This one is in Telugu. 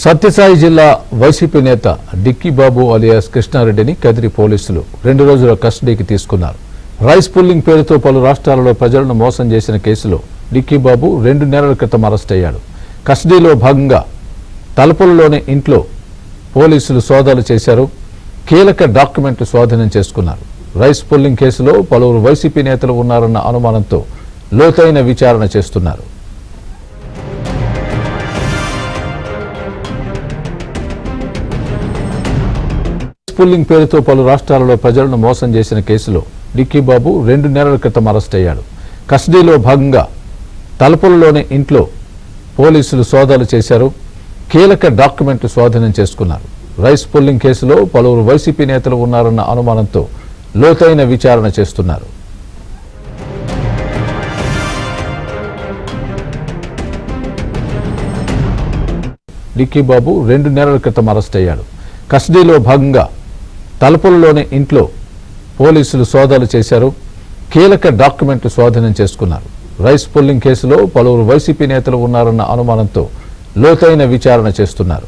సత్యసాయి జిల్లా వైసీపీ నేత డిక్కీ బాబు అలియాస్ కృష్ణారెడ్డిని కదిరి పోలీసులు 2 రోజుల కస్టడీకి తీసుకున్నారు. రైస్ పుల్లింగ్ పేరుతో పలు రాష్ట్రాలలో ప్రజలను మోసం చేసిన కేసులో డిక్కీ బాబు 2 నెలల క్రితం అరెస్ట్ అయ్యాడు. కస్టడీలో భాగంగా తలుపులలోని ఇంట్లో పోలీసులు సోదాలు చేశారు. కీలక డాక్యుమెంట్లు స్వాధీనం చేసుకున్నారు. రైస్ పుల్లింగ్ కేసులో పలువురు వైసీపీ నేతలు ఉన్నారన్న అనుమానంతో లోతైన విచారణ చేస్తున్నారు. పుల్లింగ్ పేరుతో పలు రాష్ట్రాలలో ప్రజలను మోసం చేసిన కేసులో డిక్కీ బాబు 2 నెలల క్రితం అరెస్ట్ అయ్యాడు. కస్టడీలో భాగంగా తలుపులలోని ఇంట్లో పోలీసులు సోదాలు చేశారు. కీలక డాక్యుమెంట్లు స్వాధీనం చేసుకున్నారు. రైస్ పుల్లింగ్ కేసులో పలువురు వైసీపీ నేతలు ఉన్నారన్న అనుమానంతో లోతైన విచారణ చేస్తున్నారు. డిక్కీ బాబు 2 నెలల క్రితం అరెస్ట్ అయ్యాడు. కస్టడీలో భాగంగా తలుపులలోని ఇంట్లో పోలీసులు సోదాలు చేశారు. కీలక డాక్యుమెంట్లు స్వాధీనం చేసుకున్నారు. రైస్ పుల్లింగ్ కేసులో పలువురు వైసీపీ నేతలు ఉన్నారన్న అనుమానంతో లోతైన విచారణ చేస్తున్నారు.